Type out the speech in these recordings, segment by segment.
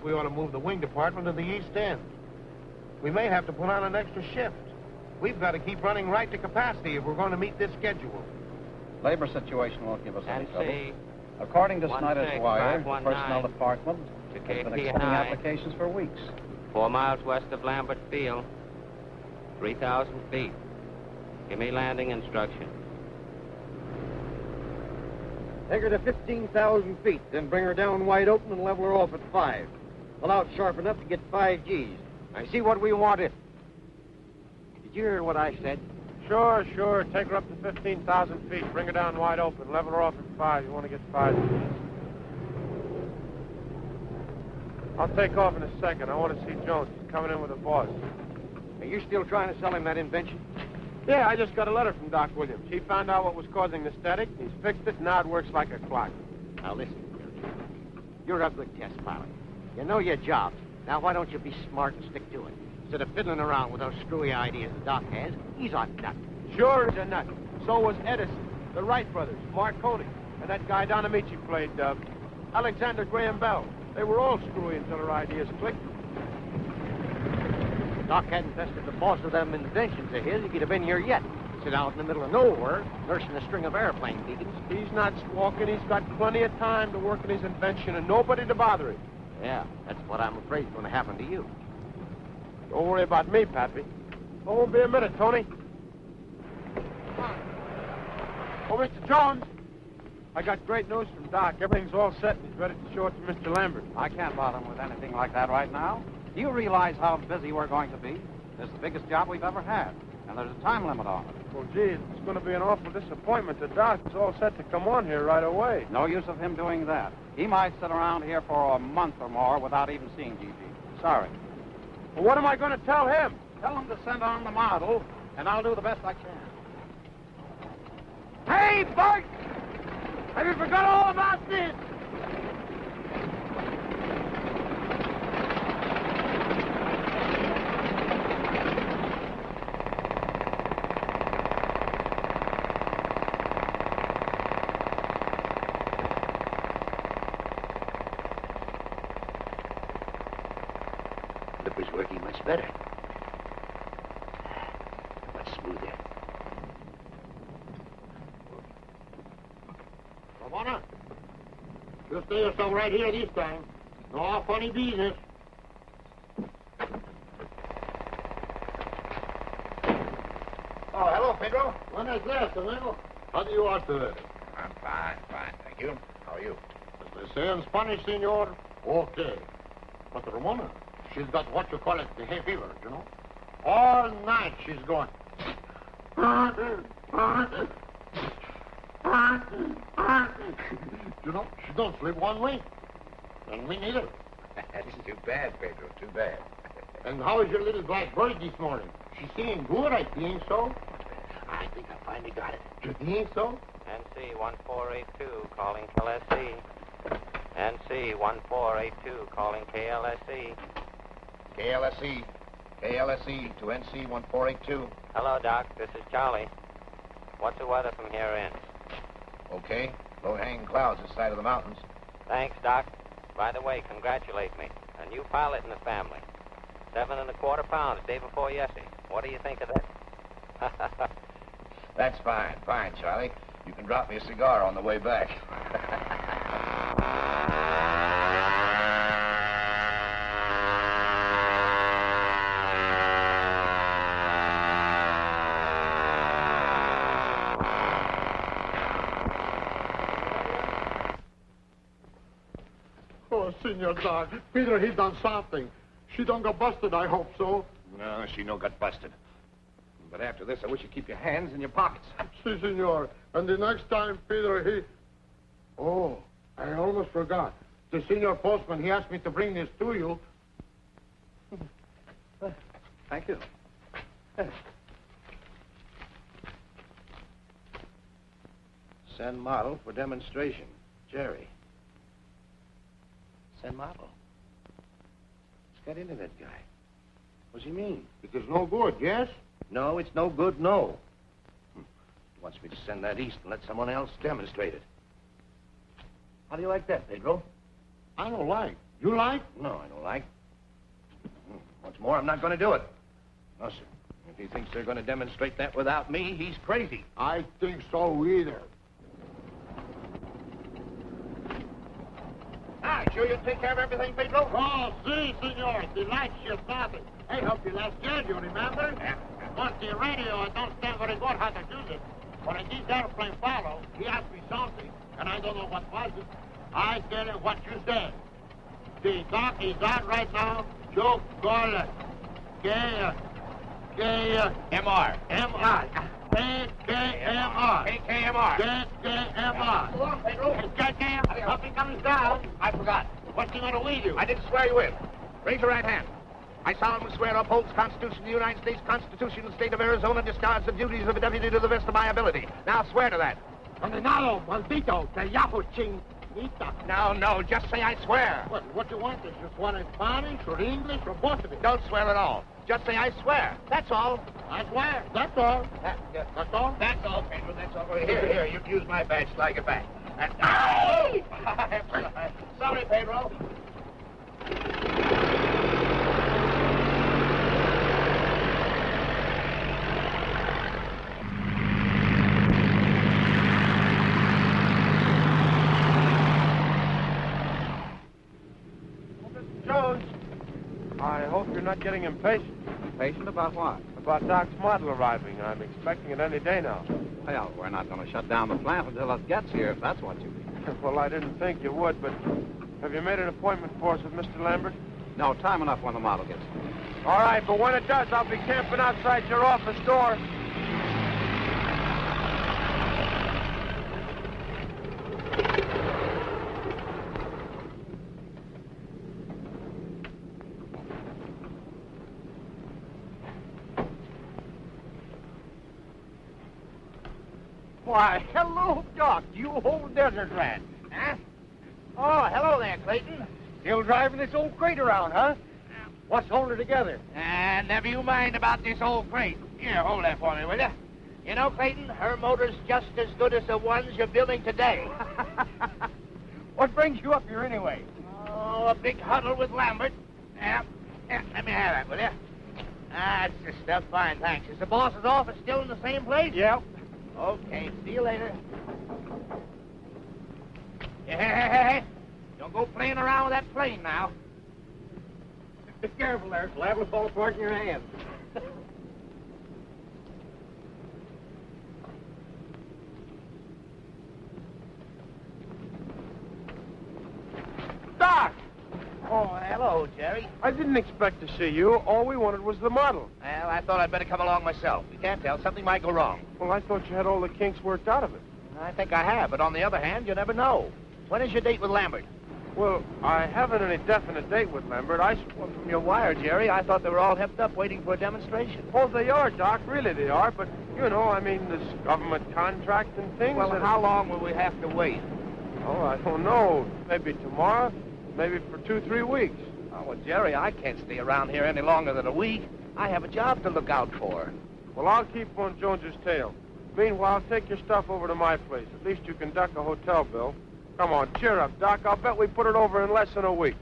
we ought to move the wing department to the east end. We may have to put on an extra shift. We've got to keep running right to capacity if we're going to meet this schedule. Labor situation won't give us any trouble. NC According to Snyder's Wire, the 16519 personnel department to has been KP accepting High. applications for weeks. 4 miles west of Lambert Field. 3,000 feet. Give me landing instruction. Take her to 15,000 feet, then bring her down wide open and level her off at 5. Pull out sharp enough to get 5 Gs. I see what we wanted. Did you hear what I said? Sure, sure. Take her up to 15,000 feet. Bring her down wide open. Level her off at 5. You want to get 5 Gs. I'll take off in a second. I want to see Jones. He's coming in with the boss. Are you still trying to sell him that invention? Yeah, I just got a letter from Doc Williams. He found out what was causing the static. He's fixed it, and now it works like a clock. Now listen, you're a good test pilot. You know your job. Now why don't you be smart and stick to it? Instead of fiddling around with those screwy ideas the Doc has, he's a nut. Sure he's a nut. So was Edison, the Wright brothers, Marconi, and that guy Don Amici played, Alexander Graham Bell. They were all screwy until their ideas clicked. Doc hadn't tested the boss of them inventions of his, he'd have been here yet. Sit out in the middle of nowhere, nursing a string of airplane beacons. He's not squawking. He's got plenty of time to work on his invention and nobody to bother him. Yeah, that's what I'm afraid is going to happen to you. Don't worry about me, Pappy. Oh, won't be a minute, Tony. Come on. Oh, Mr. Jones. I got great news from Doc. Everything's all set and he's ready to show it to Mr. Lambert. I can't bother him with anything like that right now. Do you realize how busy we're going to be? This is the biggest job we've ever had, and there's a time limit on it. Well, gee, it's going to be an awful disappointment to Doc. He's all set to come on here right away. No use of him doing that. He might sit around here for a month or more without even seeing Gigi. Sorry. Well, what am I going to tell him? Tell him to send on the model, and I'll do the best I can. Hey, Bart! Have you forgot all about this? Flipper's working much better. Much smoother. Ramona, you stay yourself right here this time. No funny business. Oh, hello, Pedro. Buenas días, amigo. How do you want to? I'm fine, thank you. How are you? As they say in Spanish, senor, okay. But Ramona, she's got what you call it, the hay fever, you know? All night she's going. You know, she don't sleep one wink. And we neither. That's too bad, Pedro, too bad. And how is your little black bird this morning? She's singing good, I think so. I think I finally got it. You think so? NC 1482 calling KLSC. NC 1482 calling KLSC. KLSE to NC 1482. Hello, Doc. This is Charlie. What's the weather from here in? Okay, low-hanging clouds this side of the mountains. Thanks, Doc. By the way, congratulate me. A new pilot in the family. 7 1/4 pounds day before yesterday. What do you think of that? That's fine, Charlie. You can drop me a cigar on the way back. Oh, Senor Doc, Peter, he done something. She don't got busted, I hope so. No, she no got busted. But after this, I wish you'd keep your hands in your pockets. Si, senor. And the next time, Peter, he... Oh, I almost forgot. The senior postman, he asked me to bring this to you. Thank you. Send model for demonstration. Jerry. Send model. What's got into that guy? What's he mean? It is no good, yes? No, it's no good, no. He wants me to send that east and let someone else demonstrate it. How do you like that, Pedro? I don't like. You like? No, I don't like. What's more, I'm not going to do it. No, sir. If he thinks they're going to demonstrate that without me, he's crazy. I think so either. Ah, sure you'll take care of everything, Pedro? Oh, si, senor. The lights just started. I helped you last year, you remember? Yeah. On the radio, I don't stand very good how to do this. When this airplane follow, he asked me something, and I don't know what was it. I tell him what you said. The doc is out right now. Joe call M.R. M.R. KKMR. KKMR. KKMR. Go on, Pedro. KKMR. Up he comes down. I forgot. What's he gonna with you? I didn't swear you in. Raise your right hand. I solemnly swear to uphold the Constitution of the United States, Constitution of the State of Arizona, discharge the duties of a deputy to the best of my ability. Now swear to that. Condenado, maldito, te llamo chinita. No, just say I swear. What you want? Is you want in Spanish or English or both of it? Don't swear at all. Just say I swear. That's all. I swear. That's all. That's all? That's all, Pedro. That's all. Here, you can use my badge till I get back. And... Sorry, Pedro. Jones, I hope you're not getting impatient Patient about what? about Doc's model arriving. I'm expecting it any day now. Well, we're not going to shut down the plant until it gets here, if that's what you mean. Well, I didn't think you would, but have you made an appointment for us with Mr. Lambert? No, time enough when the model gets here. All right, but when it does, I'll be camping outside your office door. Why, hello, Doc, you old desert rat. Huh? Oh, hello there, Clayton. Still driving this old crate around, huh? What's holding it together? Never you mind about this old crate. Here, hold that for me, will you? You know, Clayton, her motor's just as good as the ones you're building today. What brings you up here anyway? Oh, a big huddle with Lambert. Yeah, let me have that, will you? That's the stuff. Fine, thanks. Is the boss's office still in the same place? Yep. Okay, see you later. Hey. Don't go playing around with that plane now. Be careful there. It's liable to fall apart in your hands. Doc! Oh, hello, Jerry. I didn't expect to see you. All we wanted was the model. Well, I thought I'd better come along myself. You can't tell. Something might go wrong. Well, I thought you had all the kinks worked out of it. I think I have, but on the other hand, you never know. When is your date with Lambert? Well, I haven't any definite date with Lambert. Well, from your wire, Jerry, I thought they were all hepped up waiting for a demonstration. Oh, they are, Doc. Really, they are. But, you know, I mean, this government contract and things. Well, how long will we have to wait? Oh, I don't know. Maybe tomorrow. Maybe for 2-3 weeks. Oh, well, Jerry, I can't stay around here any longer than a week. I have a job to look out for. Well, I'll keep on Jones's tail. Meanwhile, take your stuff over to my place. At least you can duck a hotel bill. Come on, cheer up, Doc. I'll bet we put it over in less than a week.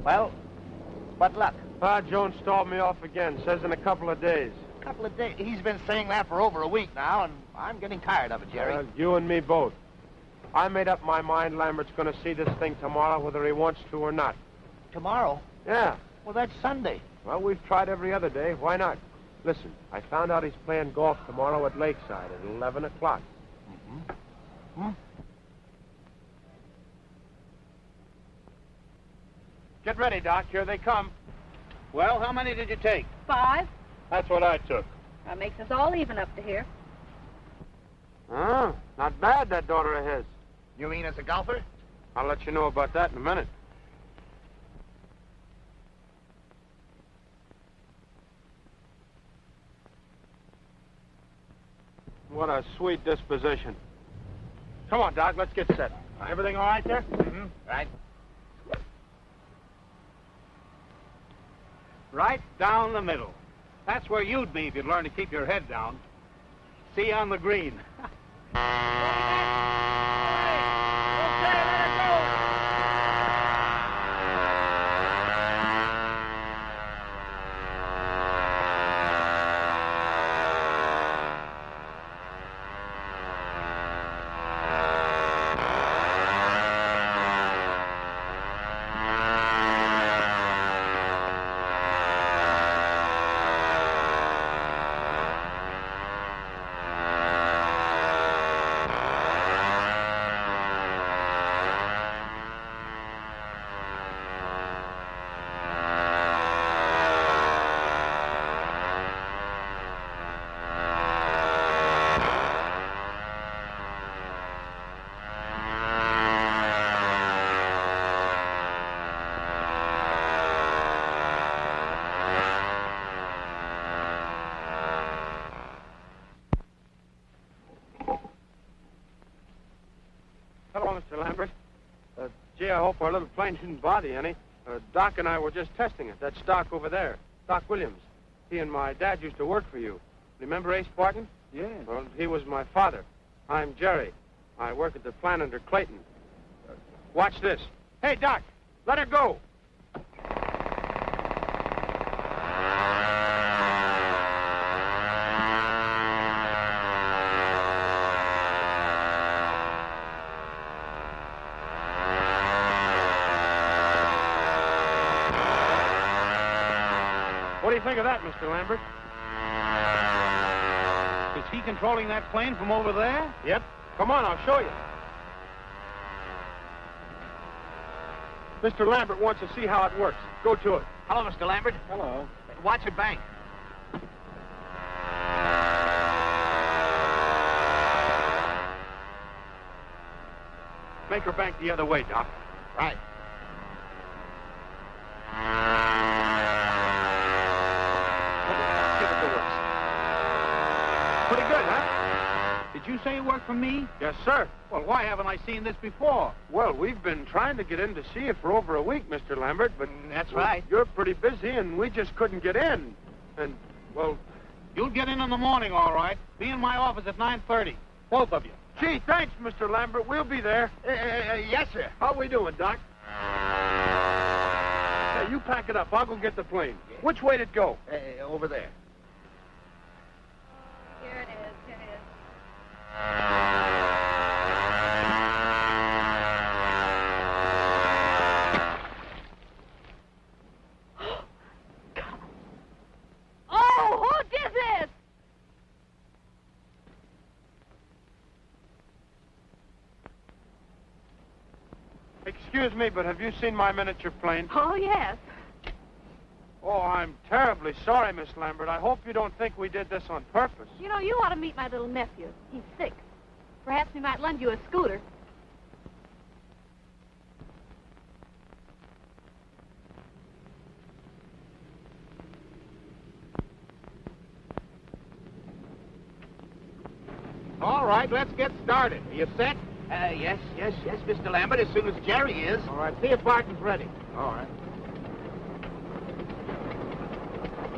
Well, what luck? Jones stalled me off again. Says in a couple of days. A couple of days. He's been saying that for over a week now, and I'm getting tired of it, Jerry. You and me both. I made up my mind Lambert's going to see this thing tomorrow, whether he wants to or not. Tomorrow? Yeah. Well, that's Sunday. Well, we've tried every other day. Why not? Listen, I found out he's playing golf tomorrow at Lakeside at 11 o'clock. Get ready, Doc. Here they come. Well, how many did you take? 5. That's what I took. That makes us all even up to here. Oh, not bad, that daughter of his. You mean as a golfer? I'll let you know about that in a minute. What a sweet disposition. Come on, Doc, let's get set. Everything all right there? Mm-hmm. Right. Right down the middle. That's where you'd be if you'd learn to keep your head down. See you on the green. Hello, Mr. Lambert. Gee, I hope our little plane didn't bother you any. Doc and I were just testing it. That's Doc over there. Doc Williams. He and my dad used to work for you. Remember Ace Barton? Yeah. Well, he was my father. I'm Jerry. I work at the plant under Clayton. Watch this. Hey, Doc, let her go. What do you think of that, Mr. Lambert? Is he controlling that plane from over there? Yep. Come on, I'll show you. Mr. Lambert wants to see how it works. Go to it. Hello, Mr. Lambert. Hello. Watch it bank. Make her bank the other way, Doc. Right. Give it the works. Pretty good, huh? Did you say it worked for me? Yes, sir. Well, why haven't I seen this before? Well, we've been trying to get in to see you for over a week, Mr. Lambert, but... That's well, right. You're pretty busy, and we just couldn't get in. And, well... You'll get in the morning, all right. Be in my office at 9:30. Both of you. Gee, thanks, Mr. Lambert. We'll be there. Yes, sir. How we doing, Doc? Hey, you pack it up. I'll go get the plane. Which way did it go? Over there. Here it is, here it is. Oh, who did this? Excuse me, but have you seen my miniature plane? Oh, yes. Oh, I'm terribly sorry, Miss Lambert. I hope you don't think we did this on purpose. You know, you ought to meet my little nephew. He's 6. Perhaps we might lend you a scooter. All right, let's get started. Are you set? Yes, Mr. Lambert, as soon as Jerry is. All right, see if Barton's ready. All right.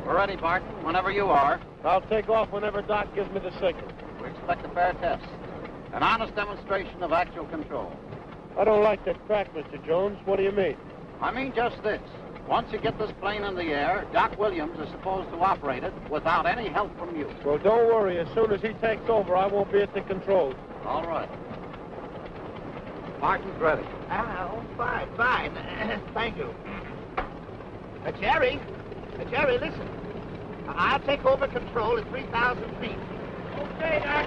We're ready, Barton, whenever you are. I'll take off whenever Doc gives me the signal. We expect a fair test. An honest demonstration of actual control. I don't like that crack, Mr. Jones. What do you mean? I mean just this. Once you get this plane in the air, Doc Williams is supposed to operate it without any help from you. Well, don't worry. As soon as he takes over, I won't be at the controls. All right. Barton's ready. Oh, fine. Thank you. Jerry, listen. I'll take over control at 3,000 feet. Okay, Doc.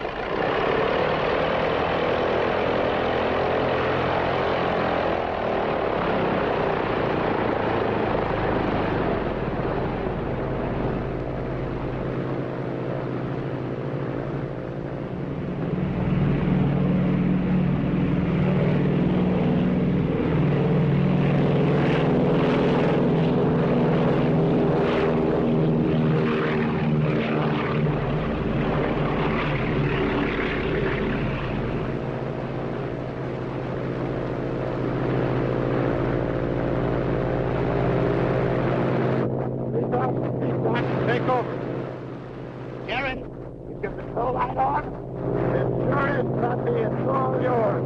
Is the control light on? It sure is, Pappy. It's all yours.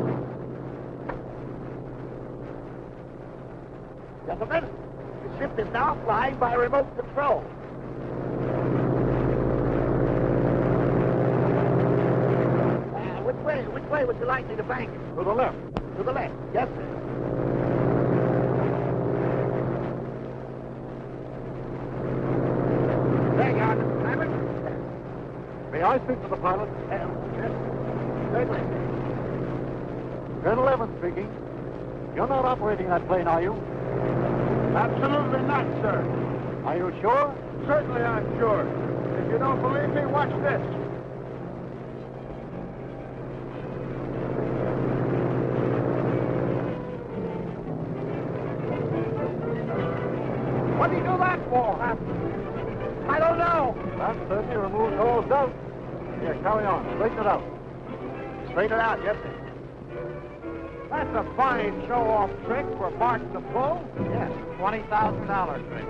Gentlemen, the ship is now flying by remote control. Which way would you like me to bank it? To the left. To the left. Yes, sir. There you are, Mr. Simon. May I speak to the pilot? Yes. Certainly. Colonel Evans speaking. You're not operating that plane, are you? Absolutely not, sir. Are you sure? Certainly I'm sure. If you don't believe me, watch this. What do you do that for? I don't know. That certainly removes all doubt. Here, carry on. Straighten it out. Straighten it out, yes, sir. That's a fine show-off trick for Bart to pull. Yes, $20,000 trick.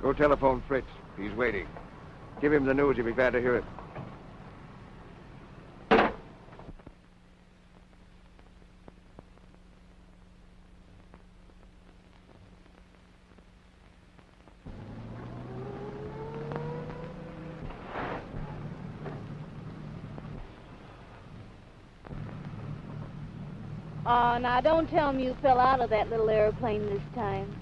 Go telephone Fritz. He's waiting. Give him the news. He'll be glad to hear it. Oh, now don't tell me you fell out of that little airplane this time.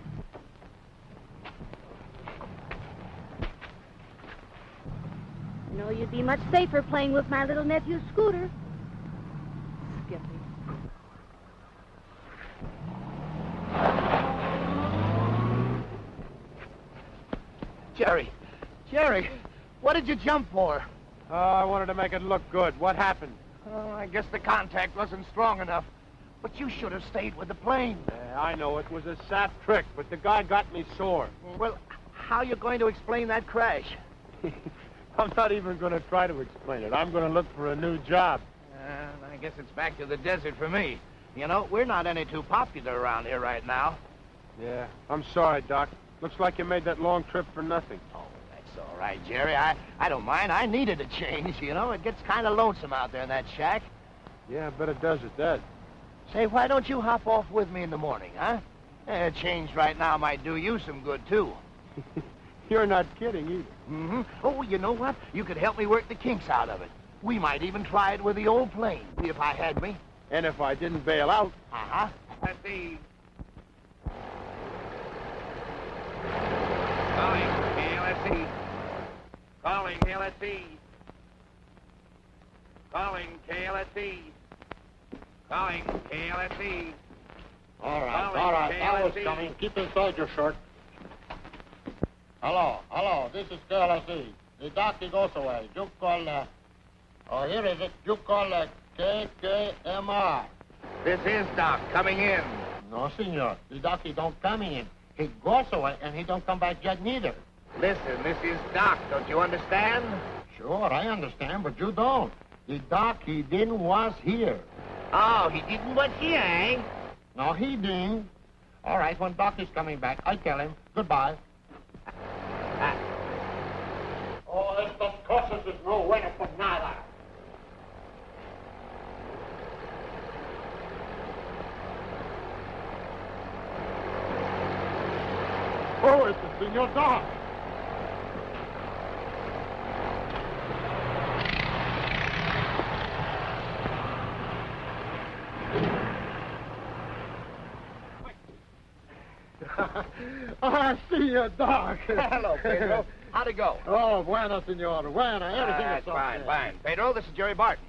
No, you'd be much safer playing with my little nephew's scooter. Skippy. Jerry, what did you jump for? Oh, I wanted to make it look good. What happened? Oh, I guess the contact wasn't strong enough. But you should have stayed with the plane. Yeah, I know it was a sap trick, but the guy got me sore. Well, how are you going to explain that crash? I'm not even going to try to explain it. I'm going to look for a new job. I guess it's back to the desert for me. You know, we're not any too popular around here right now. Yeah, I'm sorry, Doc. Looks like you made that long trip for nothing. Oh, that's all right, Jerry. I don't mind. I needed a change, you know. It gets kind of lonesome out there in that shack. Yeah, I bet it does at that. Say, why don't you hop off with me in the morning, huh? A change right now might do you some good, too. You're not kidding either. Mm-hmm. Oh, you know what? You could help me work the kinks out of it. We might even try it with the old plane, if I had me. And if I didn't bail out. Uh-huh. Let's see. Calling KLSC. Calling KLSC. Calling KLSC. Calling KLSC. All right, Calling all right. I was KLSC. coming. Keep inside your shirt. Hello. This is KLSC. The doctor goes away. You call, here is it. You call, KKMR. This is Doc coming in. No, senor. The doctor don't come in. He goes away, and he don't come back yet neither. Listen, this is Doc. Don't you understand? Sure, I understand, but you don't. The doc, he didn't was here. Oh, he didn't want here, eh? No, he didn't. All right, when Doc is coming back, I tell him. Goodbye. Oh, estas cosas es no bueno por nada. Oh, it's the Senor Doc. Senor Doc. Hello, Pedro. How'd it go? Oh, buena, senor. Buena. Everything is Fine. Pedro, this is Jerry Barton.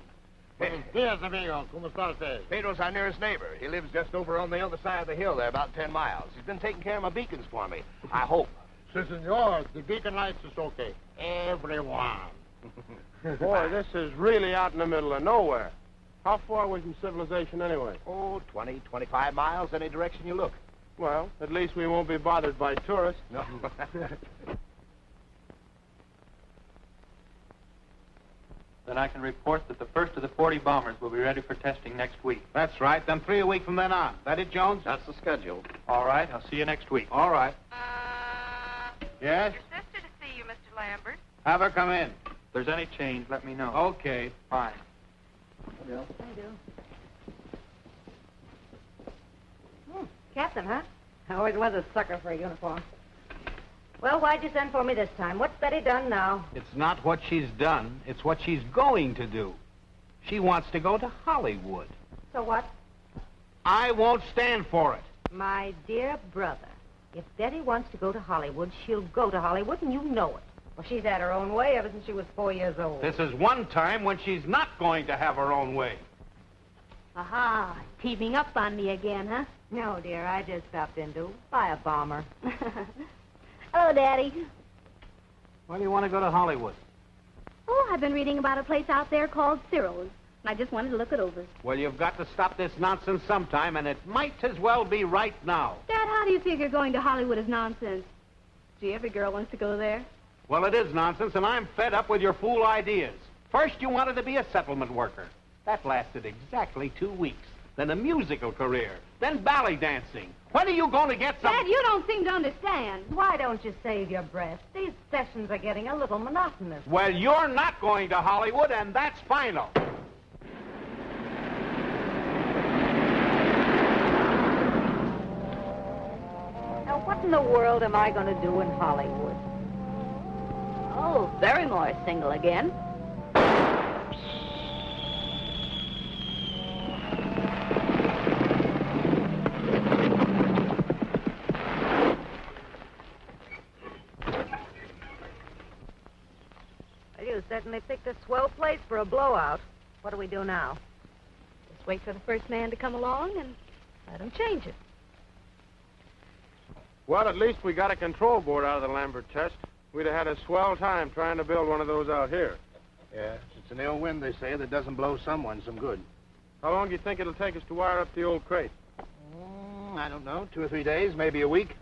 Buenos dias, amigo. ¿Cómo está usted? Pedro's our nearest neighbor. He lives just over on the other side of the hill there, about 10 miles. He's been taking care of my beacons for me. I hope. Si, senor. The beacon lights is okay. Everyone. Boy, this is really out in the middle of nowhere. How far away from civilization anyway? Oh, 20, 25 miles, any direction you look. Well, at least we won't be bothered by tourists. No. Then I can report that the first of the 40 bombers will be ready for testing next week. That's right. Then 3 a week from then on. That it, Jones? That's the schedule. All right, I'll see you next week. All right. Yes? Your sister to see you, Mr. Lambert. Have her come in. If there's any change, let me know. Okay. Bye. I do. Captain, huh? I always was a sucker for a uniform. Well, why'd you send for me this time? What's Betty done now? It's not what she's done. It's what she's going to do. She wants to go to Hollywood. So what? I won't stand for it. My dear brother, if Betty wants to go to Hollywood, she'll go to Hollywood, and you know it. Well, she's had her own way ever since she was 4 years old. This is one time when she's not going to have her own way. Aha, teaming up on me again, huh? No, dear, I just stopped in to buy a bomber. Hello, Daddy. Why do you want to go to Hollywood? Oh, I've been reading about a place out there called Cyril's, and I just wanted to look it over. Well, you've got to stop this nonsense sometime, and it might as well be right now. Dad, how do you figure going to Hollywood is nonsense? Gee, every girl wants to go there. Well, it is nonsense, and I'm fed up with your fool ideas. First, you wanted to be a settlement worker. That lasted exactly 2 weeks. Then a musical career. Then ballet dancing. When are you going to get some... Dad, you don't seem to understand. Why don't you save your breath? These sessions are getting a little monotonous. Well, you're not going to Hollywood, and that's final. Now, what in the world am I going to do in Hollywood? Oh, Barrymore's single again. You certainly picked a swell place for a blowout. What do we do now? Just wait for the first man to come along and let him change it. Well, at least we got a control board out of the Lambert test. We'd have had a swell time trying to build one of those out here. Yeah, it's an ill wind, they say, that doesn't blow someone some good. How long do you think it'll take us to wire up the old crate? I don't know, 2 or 3 days, maybe a week.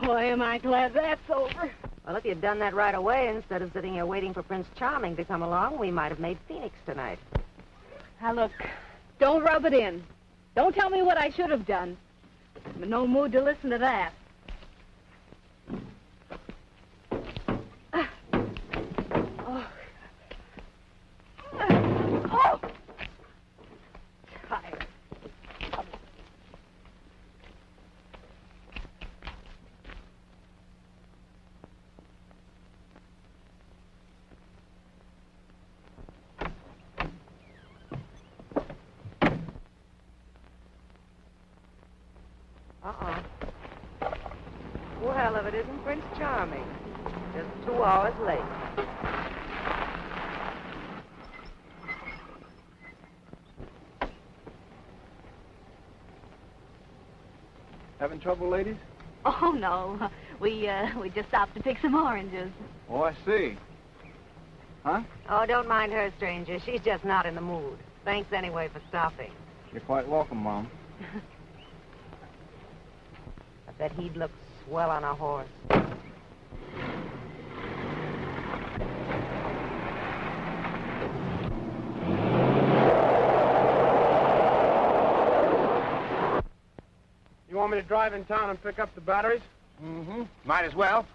Boy, am I glad that's over. Well, if you'd done that right away instead of sitting here waiting for Prince Charming to come along, we might have made Phoenix tonight. Now, look, don't rub it in. Don't tell me what I should have done. I'm in no mood to listen to that. Oh! Tired. Well, if it isn't Prince Charming. Just 2 hours late. Having trouble, ladies? Oh, no. We just stopped to pick some oranges. Oh, I see. Huh? Oh, don't mind her, stranger. She's just not in the mood. Thanks anyway for stopping. You're quite welcome, Mom. I bet he'd look swell on a horse. You want me to drive in town and pick up the batteries? Mm-hmm. Might as well.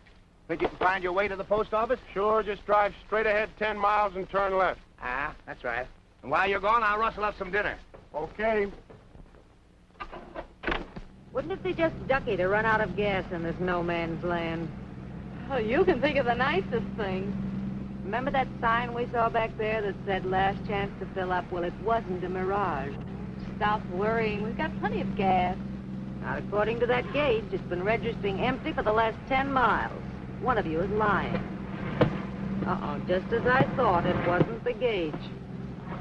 Think you can find your way to the post office? Sure, just drive straight ahead 10 miles and turn left. Ah, that's right. And while you're gone, I'll rustle up some dinner. Okay. Wouldn't it be just ducky to run out of gas in this no man's land? Oh, you can think of the nicest thing. Remember that sign we saw back there that said last chance to fill up? Well, it wasn't a mirage. Stop worrying. We've got plenty of gas. Not according to that gauge. It's been registering empty for the last 10 miles. One of you is lying. Uh-oh, just as I thought, it wasn't the gauge.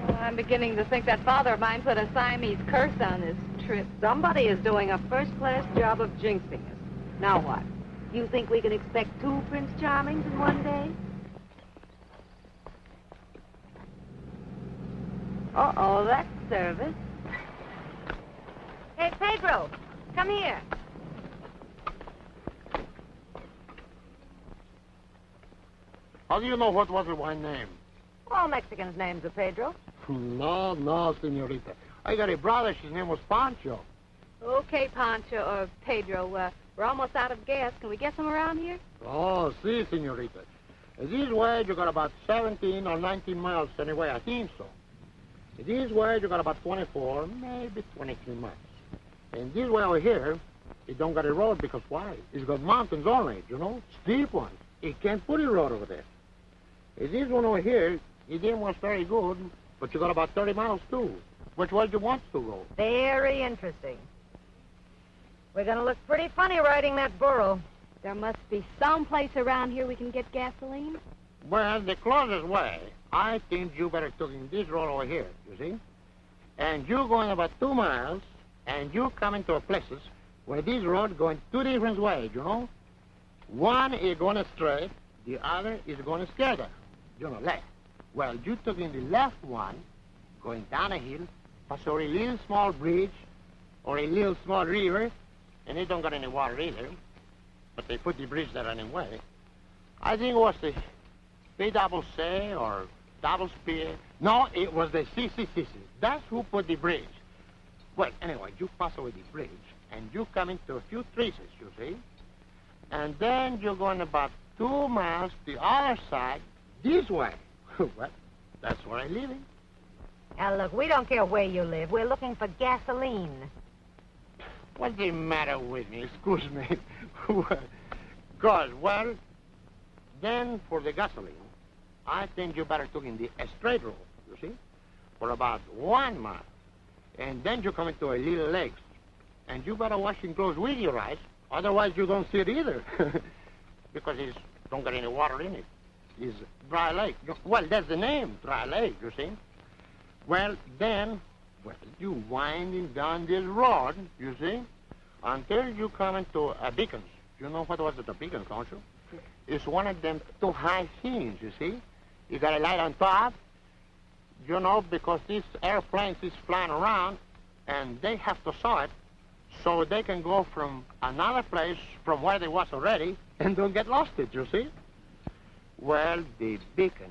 Well, I'm beginning to think that father of mine put a Siamese curse on this trip. Somebody is doing a first-class job of jinxing us. Now what? You think we can expect 2 Prince Charmings in one day? Uh-oh, that's service. Hey, Pedro, come here. How do you know what was my name? All Mexicans' names are Pedro. No, senorita. I got a brother. His name was Pancho. Okay, Pancho, or Pedro, we're almost out of gas. Can we get some around here? Oh, si, senorita. This way, you got about 17 or 19 miles anyway. I think so. This way, you got about 24, maybe 23 miles. And this way over here, it don't got a road because why? It's got mountains only, you know, steep ones. It can't put a road over there. This one over here, it didn't was very good, but you got about 30 miles too. Which way do you want to go? Very interesting. We're going to look pretty funny riding that burro. There must be some place around here we can get gasoline. Well, the closest way, I think you better take this road over here, you see? And you going about 2 miles, and you come into places where this road going 2 different ways, you know? One is going straight, the other is going together, you know, left. Well, you took in the left one, going down a hill, pass over a little small bridge, or a little small river, and it don't got any water either, but they put the bridge there anyway. I think it was the PCC or double spear. No, it was the CCCC. That's who put the bridge. Well, anyway, you pass over the bridge, and you come into a few trees, you see? And then you're going about 2 miles the other side, this way. Well, that's where I'm living. Now, look, we don't care where you live. We're looking for gasoline. What's the matter with me? Excuse me. Well, then for the gasoline, I think you better take in the straight road, you see, for about 1 mile. And then you come into a little lake, and you better wash your clothes with your eyes, otherwise you don't see it either, because it don't get any water in it. It's dry lake. Well, that's the name, dry lake, you see. Well, then, you winding down this road, you see, until you come into a beacon. You know what was the beacon, don't you? It's one of them 2 high things, you see. You got a light on top, you know, because these airplanes is flying around, and they have to saw it, so they can go from another place from where they was already, and don't get lost it, you see. Well, the beacon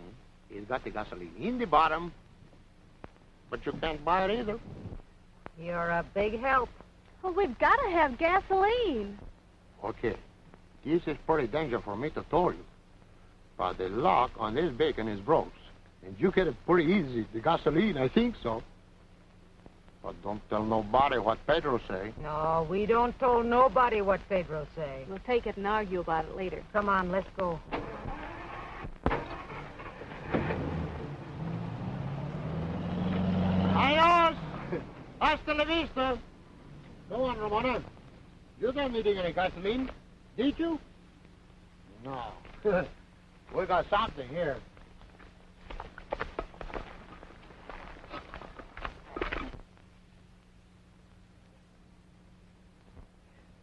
has got the gasoline in the bottom, but you can't buy it either. You're a big help. Well, we've got to have gasoline. Okay, this is pretty dangerous for me to tell you, but the lock on this beacon is broke, and you get it pretty easy, the gasoline, I think so. But don't tell nobody what Pedro say. No, we don't tell nobody what Pedro say. We'll take it and argue about it later. Come on, let's go. Adios! Hasta la vista! Go on, Ramona. You don't need any gasoline, did you? No. We got something here.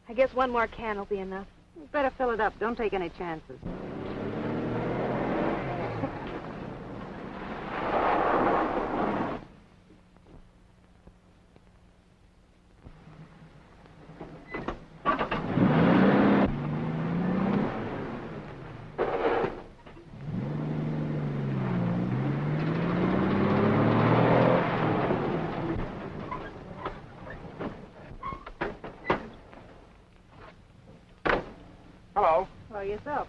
I guess 1 more can will be enough. You better fill it up. Don't take any chances. Hello. Hello yourself.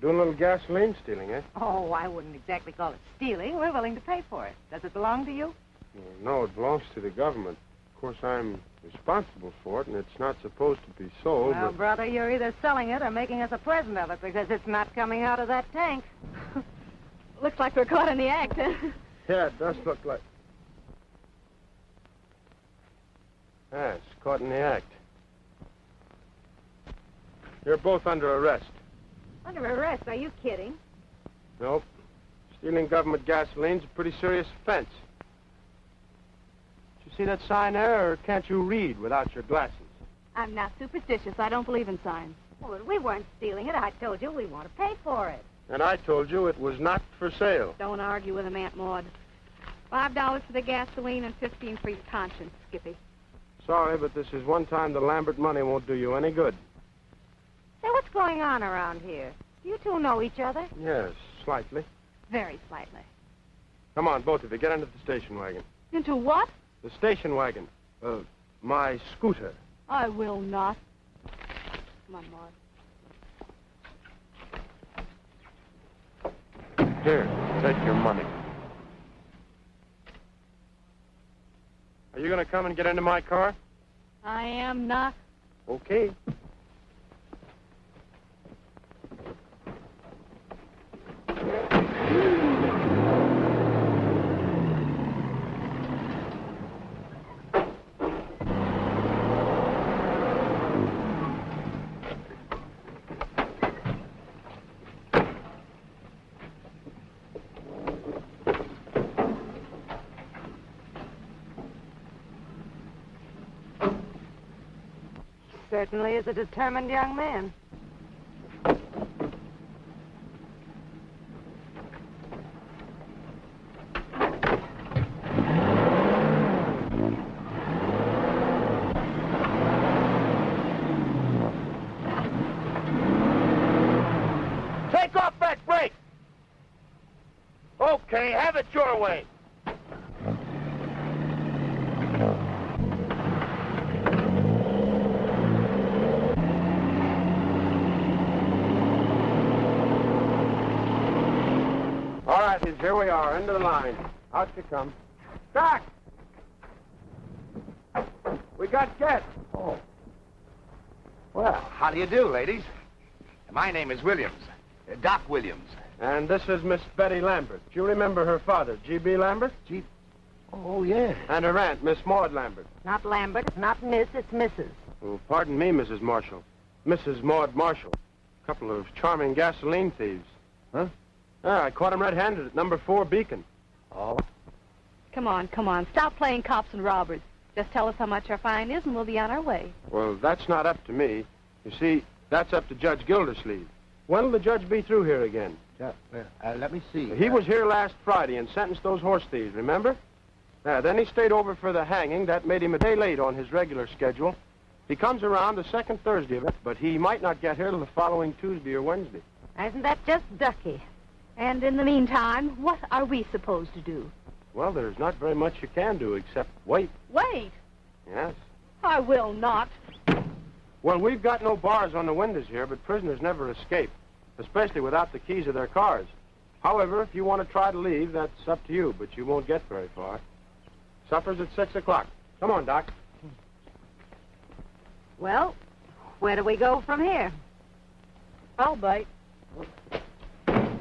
Doing a little gasoline stealing, eh? Oh, I wouldn't exactly call it stealing. We're willing to pay for it. Does it belong to you? No, it belongs to the government. Of course, I'm responsible for it, and it's not supposed to be sold. Well, but... brother, you're either selling it or making us a present of it, because it's not coming out of that tank. Looks like we're caught in the act, huh? Yeah, it does look like... Yeah, it's caught in the act. You're both under arrest. Under arrest? Are you kidding? Nope. Stealing government gasoline's a pretty serious offense. Did you see that sign there, or can't you read without your glasses? I'm not superstitious. I don't believe in signs. Well, we weren't stealing it. I told you we want to pay for it. And I told you it was not for sale. Don't argue with him, Aunt Maud. $5 for the gasoline and $15 for your conscience, Skippy. Sorry, but this is one time the Lambert money won't do you any good. Say, what's going on around here? You two know each other? Yes, slightly. Very slightly. Come on, both of you, get into the station wagon. Into what? The station wagon. My scooter. I will not. Come on, Maud. Here, take your money. Are you going to come and get into my car? I am not. Okay. Certainly is a determined young man. Take off that brake! Okay, have it your way. All right, here we are, into the line. Out you come. Doc! We got guests. Oh. Well, how do you do, ladies? My name is Williams. Doc Williams. And this is Miss Betty Lambert. Do you remember her father, G.B. Lambert? Oh, yeah. And her aunt, Miss Maud Lambert. Not Lambert, it's not Miss, it's Mrs. Oh, pardon me, Mrs. Marshall. Mrs. Maud Marshall. A couple of charming gasoline thieves. Huh? Yeah, I caught them red-handed at number 4 Beacon. Oh. Come on, come on. Stop playing cops and robbers. Just tell us how much our fine is and we'll be on our way. Well, that's not up to me. You see, that's up to Judge Gildersleeve. When will the judge be through here again? Let me see. He was here last Friday and sentenced those horse thieves, remember? Then he stayed over for the hanging. That made him a day late on his regular schedule. He comes around the second Thursday of it, but he might not get here till the following Tuesday or Wednesday. Isn't that just ducky? And in the meantime, what are we supposed to do? Well, there's not very much you can do except wait. Wait. Yes. I will not. Well, we've got no bars on the windows here, but prisoners never escape, especially without the keys of their cars. However, if you want to try to leave, that's up to you, but you won't get very far. Supper's at 6 o'clock. Come on, Doc. Well, where do we go from here? I'll bite.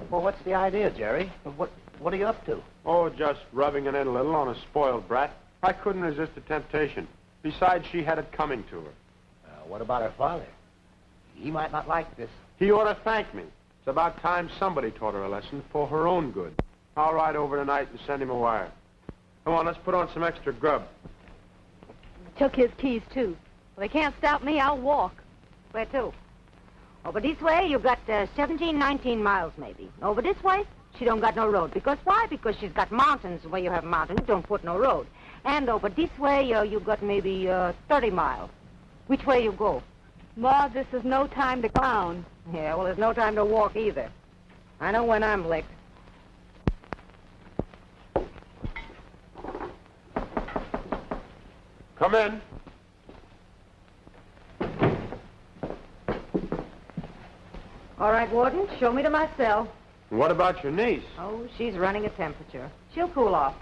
Well, what's the idea, Jerry? What are you up to? Oh, just rubbing it in a little on a spoiled brat. I couldn't resist the temptation. Besides, she had it coming to her. What about her father? He might not like this. He ought to thank me. It's about time somebody taught her a lesson for her own good. I'll ride over tonight and send him a wire. Come on, let's put on some extra grub. Took his keys, too. Well, they can't stop me. I'll walk. Where to? Over this way, you got 17, 19 miles, maybe. Over this way, she don't got no road. Because why? Because she's got mountains. Where you have mountains, don't put no road. And over this way, you got maybe 30 miles. Which way you go? Ma, this is no time to clown. Yeah, well, there's no time to walk either. I know when I'm licked. Come in. All right, Warden, show me to my cell. And what about your niece? Oh, she's running a temperature. She'll cool off.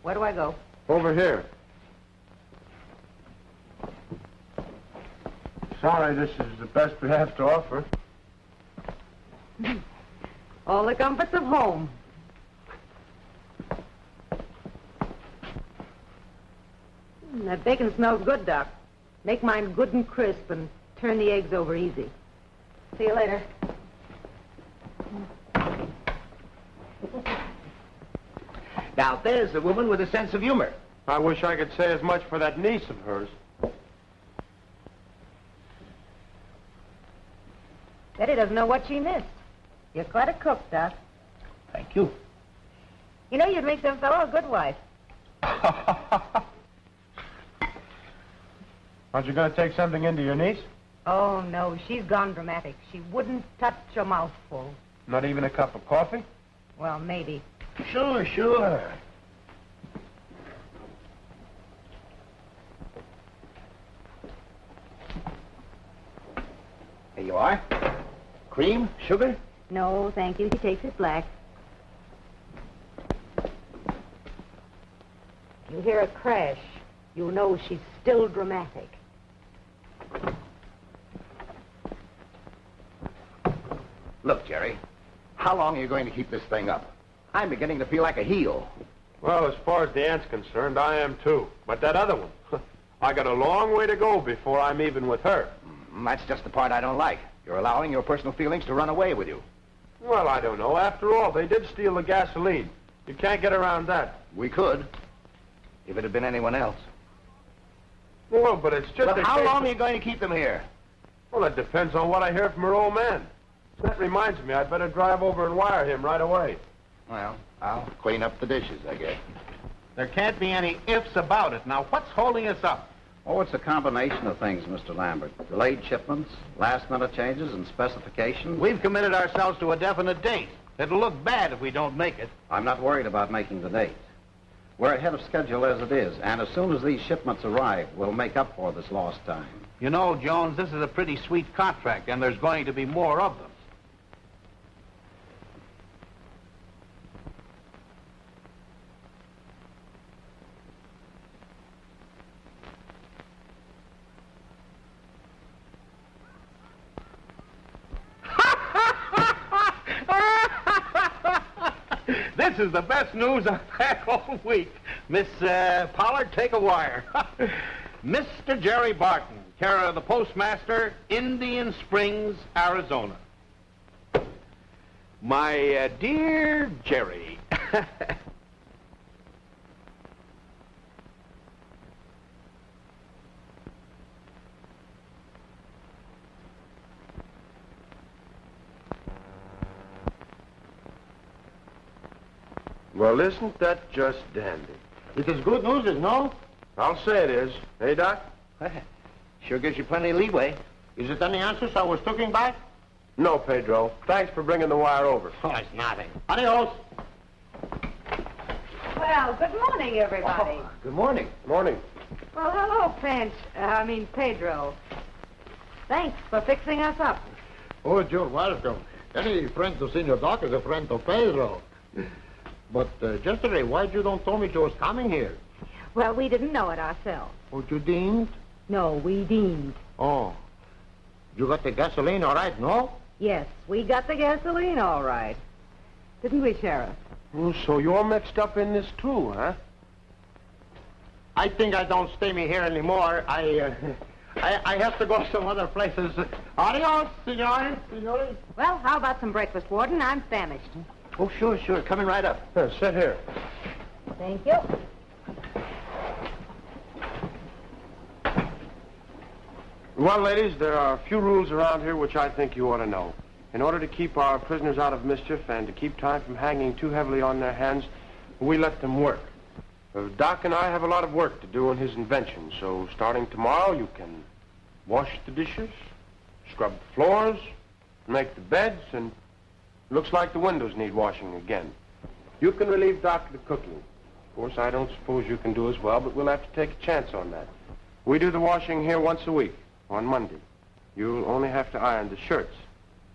Where do I go? Over here. Sorry, this is the best we have to offer. All the comforts of home. That bacon smells good, Doc. Make mine good and crisp and turn the eggs over easy. See you later. Now, there's a woman with a sense of humor. I wish I could say as much for that niece of hers. Betty doesn't know what she missed. You're quite a cook, Doc. Thank you. You know, you'd make some fellow a good wife. Aren't you going to take something into your niece? Oh, no, she's gone dramatic. She wouldn't touch a mouthful. Not even a cup of coffee? Well, maybe. Sure. Here you are. Cream? Sugar? No, thank you. She takes it black. You hear a crash. You know she's still dramatic. Look, Jerry, how long are you going to keep this thing up? I'm beginning to feel like a heel. Well, as far as the aunt's concerned, I am too. But that other one, I got a long way to go before I'm even with her. That's just the part I don't like. You're allowing your personal feelings to run away with you. Well, I don't know. After all, they did steal the gasoline. You can't get around that. We could, if it had been anyone else. Well, but it's just But how long are you going to keep them here? Well, it depends on what I hear from her old man. That reminds me, I'd better drive over and wire him right away. Well, I'll clean up the dishes, I guess. There can't be any ifs about it. Now, what's holding us up? Oh, it's a combination of things, Mr. Lambert. Delayed shipments, last-minute changes in specifications. We've committed ourselves to a definite date. It'll look bad if we don't make it. I'm not worried about making the date. We're ahead of schedule as it is, and as soon as these shipments arrive, we'll make up for this lost time. You know, Jones, this is a pretty sweet contract, and there's going to be more of them. This is the best news I've had all week. Miss Pollard, take a wire. Mr. Jerry Barton, care of the postmaster, Indian Springs, Arizona. My dear Jerry. Well, isn't that just dandy? It is good news, is no? I'll say it is. Hey, Doc? Sure gives you plenty of leeway. Is it any answers I was talking about? No, Pedro. Thanks for bringing the wire over. Oh, it's nothing. Adios. Well, good morning, everybody. Oh, good morning. Morning. Well, hello, Pedro. Thanks for fixing us up. Oh, you're welcome. Any friend to Senor Doc is a friend to Pedro. But yesterday, why'd you don't tell me you was coming here? Well, we didn't know it ourselves. Oh, you didn't? No, we deemed. Oh. You got the gasoline all right, no? Yes, we got the gasoline all right. Didn't we, Sheriff? Oh, so you're mixed up in this, too, huh? I think I don't stay me here anymore. I have to go some other places. Adios, senores. Well, how about some breakfast, Warden? I'm famished. Oh, sure. Coming right up. Here, sit here. Thank you. Well, ladies, there are a few rules around here which I think you ought to know. In order to keep our prisoners out of mischief and to keep time from hanging too heavily on their hands, we let them work. Doc and I have a lot of work to do on his invention, so starting tomorrow you can wash the dishes, scrub the floors, make the beds, and looks like the windows need washing again. You can relieve Doc of the cooking. Of course, I don't suppose you can do as well, but we'll have to take a chance on that. We do the washing here once a week, on Monday. You'll only have to iron the shirts.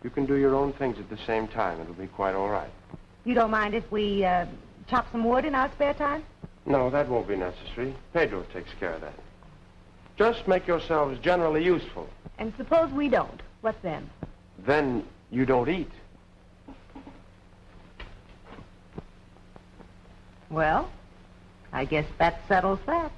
You can do your own things at the same time. It'll be quite all right. You don't mind if we chop some wood in our spare time? No, that won't be necessary. Pedro takes care of that. Just make yourselves generally useful. And suppose we don't. What then? Then you don't eat. Well, I guess that settles that.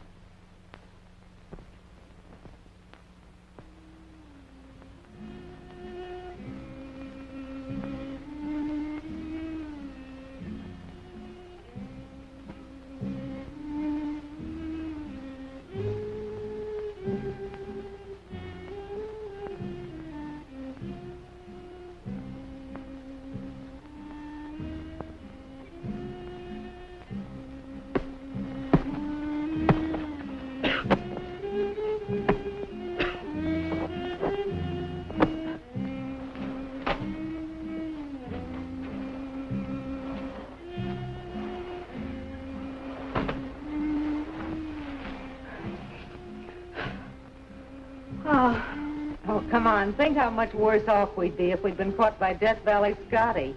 Oh, come on. Think how much worse off we'd be if we'd been caught by Death Valley Scotty.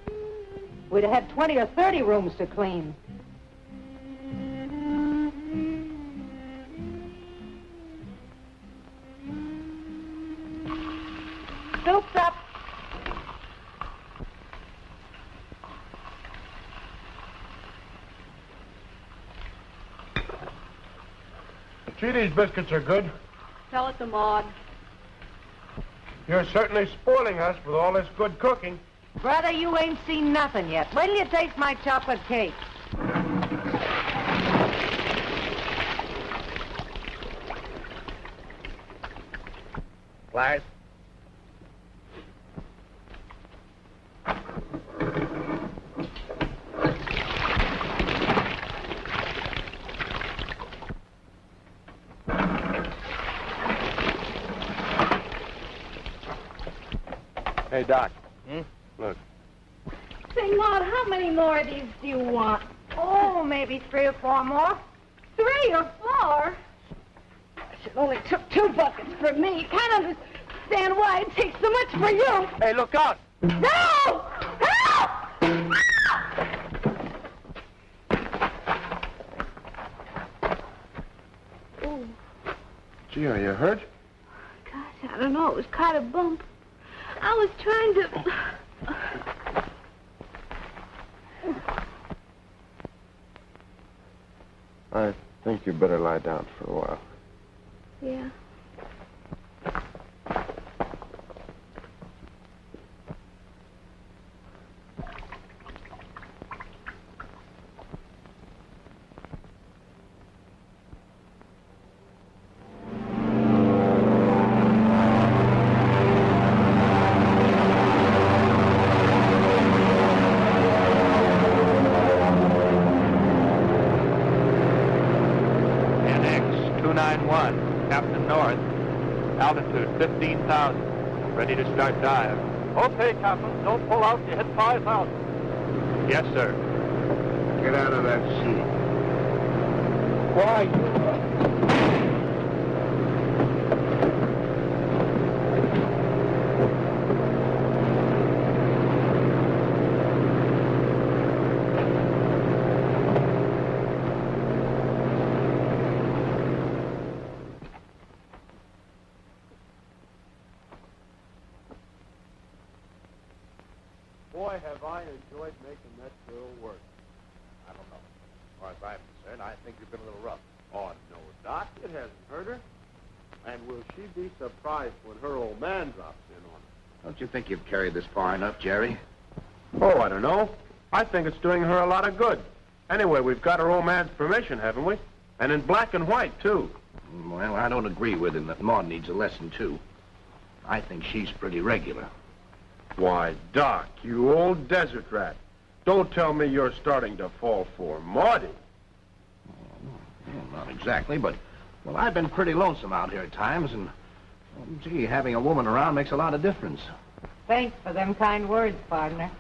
We'd have had 20 or 30 rooms to clean. Soup's up. Gee, these biscuits are good. Tell it to Maud. You're certainly spoiling us with all this good cooking. Brother, you ain't seen nothing yet. Wait till you taste my chocolate cake. Pliers? Hey, Doc. Look. Say, Maud, how many more of these do you want? Oh, maybe 3 or 4 more. 3 or 4? It only took 2 buckets for me. Can't understand why it takes so much for you. Hey, look out! No! Help! Oh, Gee, are you hurt? Gosh, I don't know. It was quite a bump. I was trying to... I think you better lie down for a while. Yeah. Captain North, altitude 15,000. Ready to start dive. Okay, Captain. Don't pull out. You hit 5,000. Yes, sir. Get out of that seat. Why, you... Boy, have I enjoyed making that girl work. I don't know. As far as I'm concerned, I think you've been a little rough. Oh, no, Doc. It hasn't hurt her. And will she be surprised when her old man drops in on her? Don't you think you've carried this far enough, Jerry? Oh, I don't know. I think it's doing her a lot of good. Anyway, we've got her old man's permission, haven't we? And in black and white, too. Well, I don't agree with him that Maud needs a lesson, too. I think she's pretty regular. Why, Doc, you old desert rat. Don't tell me you're starting to fall for Maudie. Well, not exactly, but, well, I've been pretty lonesome out here at times, and, gee, having a woman around makes a lot of difference. Thanks for them kind words, partner.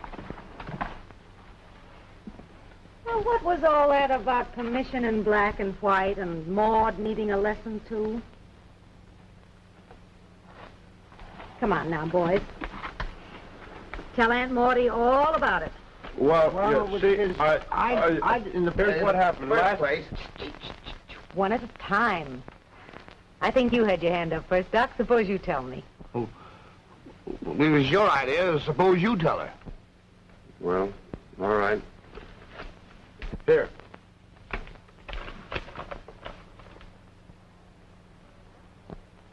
Well, what was all that about permission in black and white and Maud needing a lesson, too? Come on now, boys. Tell Aunt Maudie all about it. Well, Well, you see, in the here's what happened last... place. One at a time. I think you had your hand up first, Doc. Suppose you tell me. Well, it was your idea. Suppose you tell her. Well, all right. Here.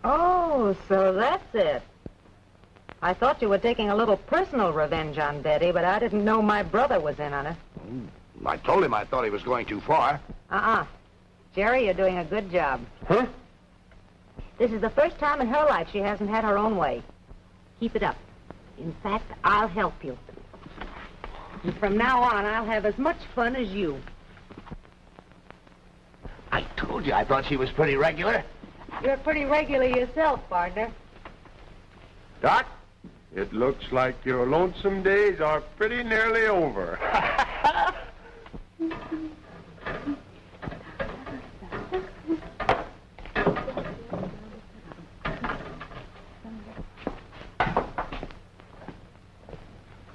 Oh, so that's it. I thought you were taking a little personal revenge on Betty, but I didn't know my brother was in on it. I told him I thought he was going too far. Jerry, you're doing a good job. Huh? This is the first time in her life she hasn't had her own way. Keep it up. In fact, I'll help you. And from now on, I'll have as much fun as you. I told you I thought she was pretty regular. You're pretty regular yourself, partner. Doc, it looks like your lonesome days are pretty nearly over.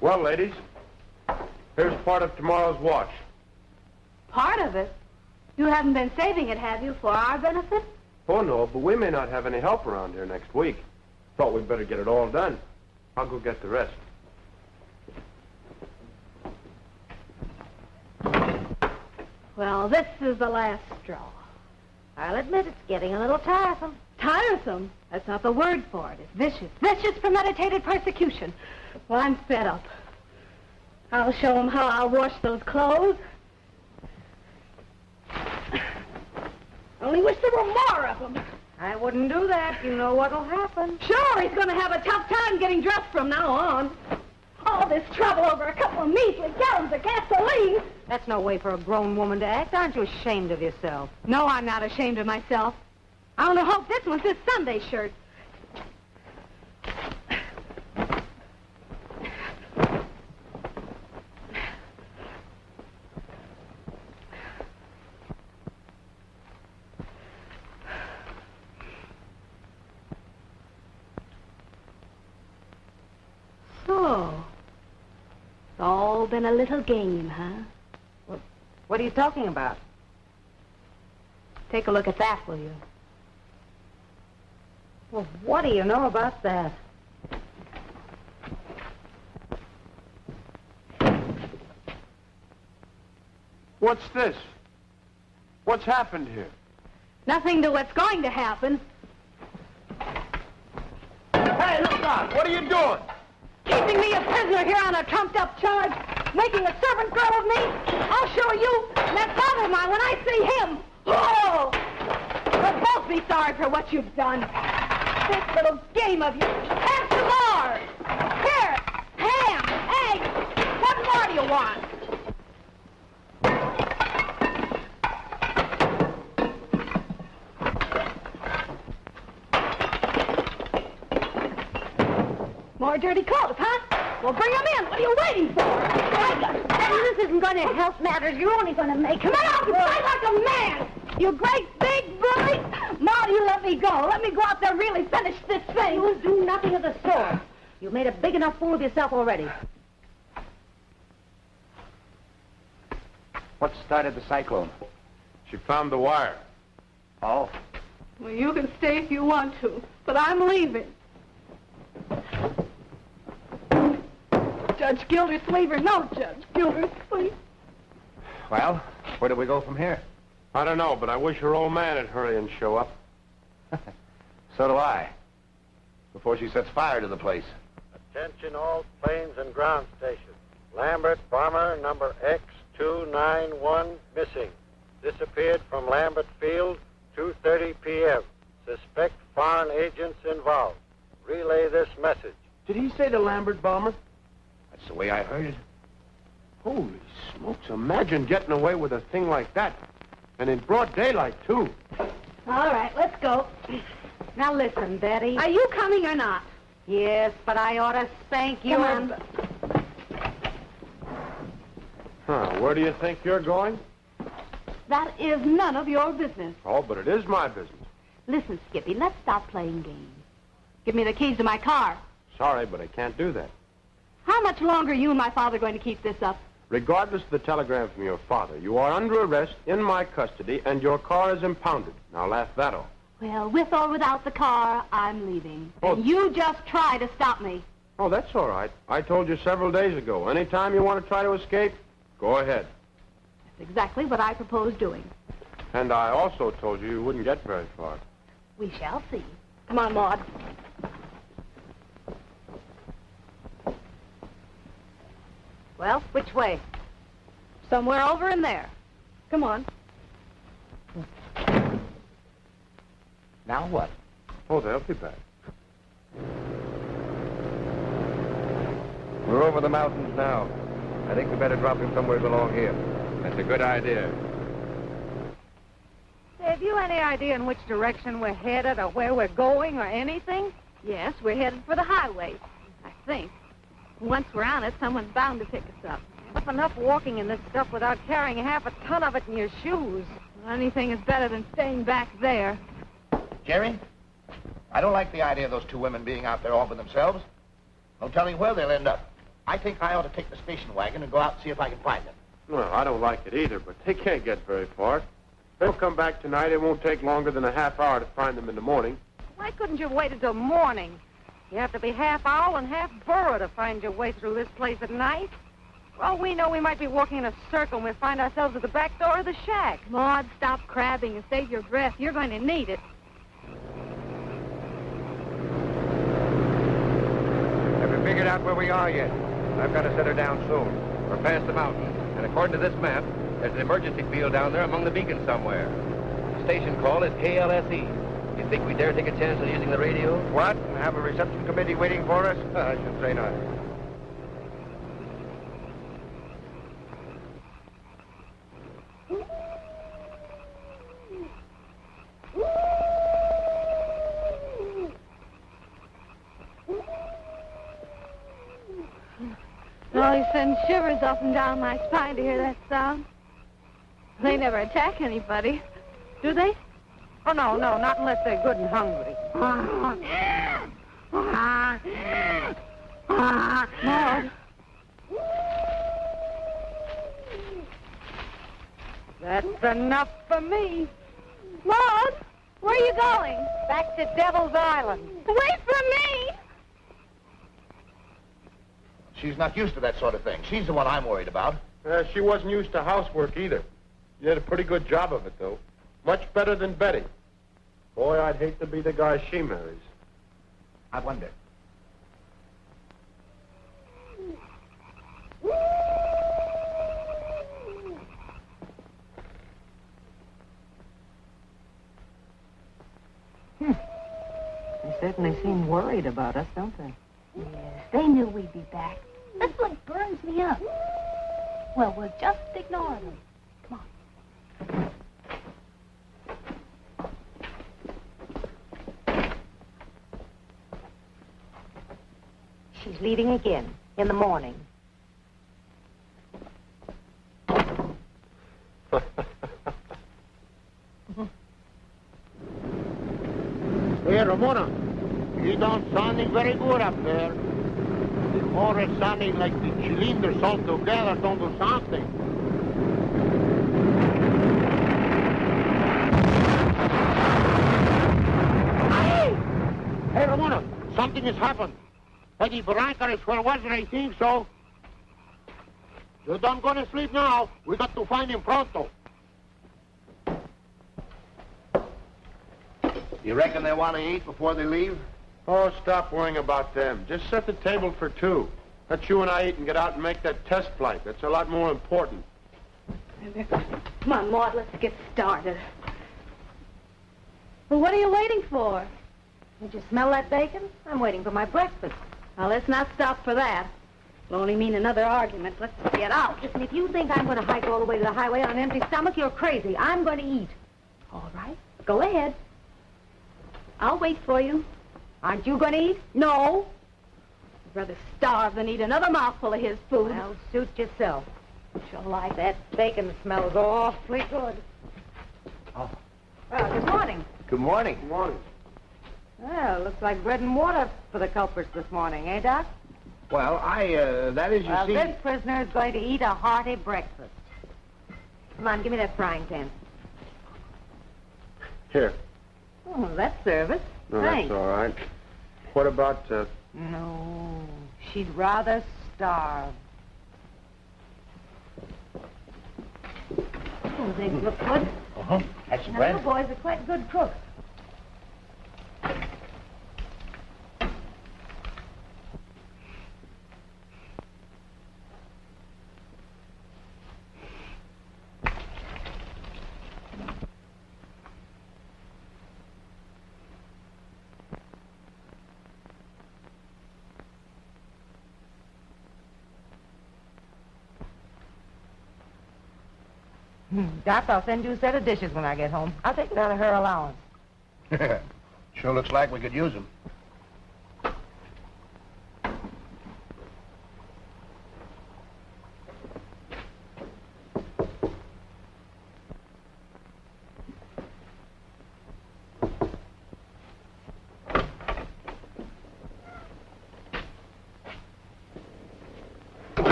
Well, ladies, here's part of tomorrow's watch. Part of it? You haven't been saving it, have you, for our benefit? Oh, no, but we may not have any help around here next week. Thought we'd better get it all done. I'll go get the rest. Well, this is the last straw. I'll admit it's getting a little tiresome. Tiresome? That's not the word for it. It's vicious. Vicious, premeditated persecution. Well, I'm fed up. I'll show them how I'll wash those clothes. Only wish there were more of them. I wouldn't do that. You know what'll happen. Sure, he's going to have a tough time getting dressed from now on. All this trouble over a couple of measly gallons of gasoline. That's no way for a grown woman to act. Aren't you ashamed of yourself? No, I'm not ashamed of myself. I only hope this one's his Sunday shirt. So, it's all been a little game, huh? What are you talking about? Take a look at that, will you? Well, what do you know about that? What's this? What's happened here? Nothing to what's going to happen. Hey, look out! What are you doing? Keeping me a prisoner here on a trumped-up charge. Making a servant girl of me. I'll show you that father of mine when I see him. Oh! We'll both be sorry for what you've done. This little game of yours. Have some more. Carrots, ham, eggs. What more do you want? More dirty clothes, huh? Well, bring them in. What are you waiting for? This isn't going to help matters. You're only going to make... Come on, fight like a man! You great big bully! Ma, you let me go. Let me go out there and really finish this thing. You'll do nothing of the sort. You've made a big enough fool of yourself already. What started the cyclone? She found the wire. Oh? Well, you can stay if you want to, but I'm leaving. Judge Gildersleeve, no Judge Gildersleeve. Well, where do we go from here? I don't know, but I wish her old man would hurry and show up. So do I. Before she sets fire to the place. Attention all planes and ground stations. Lambert bomber number X291 missing. Disappeared from Lambert Field, 2:30 p.m. Suspect foreign agents involved. Relay this message. Did he say the Lambert bomber? That's the way I heard it. Holy smokes, imagine getting away with a thing like that. And in broad daylight, too. All right, let's go. Now listen, Betty. Are you coming or not? Yes, but I ought to spank you. Come on. Huh, where do you think you're going? That is none of your business. Oh, but it is my business. Listen, Skippy, let's stop playing games. Give me the keys to my car. Sorry, but I can't do that. How much longer are you and my father going to keep this up? Regardless of the telegram from your father, you are under arrest, in my custody, and your car is impounded. Now laugh that off. Well, with or without the car, I'm leaving. Oh. And you just try to stop me. Oh, that's all right. I told you several days ago. Anytime you want to try to escape, go ahead. That's exactly what I propose doing. And I also told you wouldn't get very far. We shall see. Come on, Maud. Well, which way? Somewhere over in there. Come on. Now what? Oh, they'll be back. We're over the mountains now. I think we better drop him somewhere along here. That's a good idea. Have you any idea in which direction we're headed or where we're going or anything? Yes, we're headed for the highway, I think. Once we're on it, someone's bound to pick us up. Tough enough walking in this stuff without carrying half a ton of it in your shoes. Well, anything is better than staying back there. Jerry, I don't like the idea of those two women being out there all by themselves. No telling where they'll end up. I think I ought to take the station wagon and go out and see if I can find them. Well, I don't like it either, but they can't get very far. If they'll come back tonight, it won't take longer than a half hour to find them in the morning. Why couldn't you wait until morning? You have to be half owl and half burro to find your way through this place at night. For all we know, we might be walking in a circle and we'll find ourselves at the back door of the shack. Maud, stop crabbing and save your breath. You're going to need it. Have we figured out where we are yet? I've got to set her down soon. We're past the mountain, and according to this map, there's an emergency field down there among the beacons somewhere. The station call is KLSE. You think we dare take a chance on using the radio? What? And have a reception committee waiting for us? I should say not. It always sends shivers up and down my spine to hear that sound. They never attack anybody, do they? Oh, no, not unless they're good and hungry. Maud. That's enough for me. Maud, where are you going? Back to Devil's Island. Wait for me! She's not used to that sort of thing. She's the one I'm worried about. She wasn't used to housework either. You did a pretty good job of it, though. Much better than Betty. Boy, I'd hate to be the guy she marries. I wonder. They certainly seem worried about us, don't they? Yes, they knew we'd be back. That's what burns me up. Well, we'll just ignore them. Come on. She's leaving again in the morning. Hey, Ramona, you don't sounding very good up there. The more is sounding like the cylinders all together don't do something. Hey, Ramona, something has happened. Eddie Barranca is where was it, I think so. You don't go to sleep now. We got to find him pronto. You reckon they want to eat before they leave? Oh, stop worrying about them. Just set the table for two. Let you and I eat and get out and make that test flight. That's a lot more important. Come on, Maud, let's get started. Well, what are you waiting for? Did you smell that bacon? I'm waiting for my breakfast. Well, let's not stop for that. It'll only mean another argument. Let's get out. Listen, if you think I'm going to hike all the way to the highway on an empty stomach, you're crazy. I'm going to eat. All right, go ahead. I'll wait for you. Aren't you going to eat? No. I'd rather starve than eat another mouthful of his food. Well, suit yourself. She'll like That bacon smells awfully good. Oh. Well, good morning. Good morning. Good morning. Well, looks like bread and water for the culprits this morning, eh, Doc? Well, that is, you Well, see... this prisoner is going to eat a hearty breakfast. Come on, give me that frying pan. Here. Oh, that's service. No, Thanks. that's all right. What about, No, she'd rather starve. Those eggs look good. Uh-huh. Have some Now, bread? you boys are quite good cooks. Doc, I'll send you a set of dishes when I get home. I'll take it out of her allowance. Sure looks like we could use them.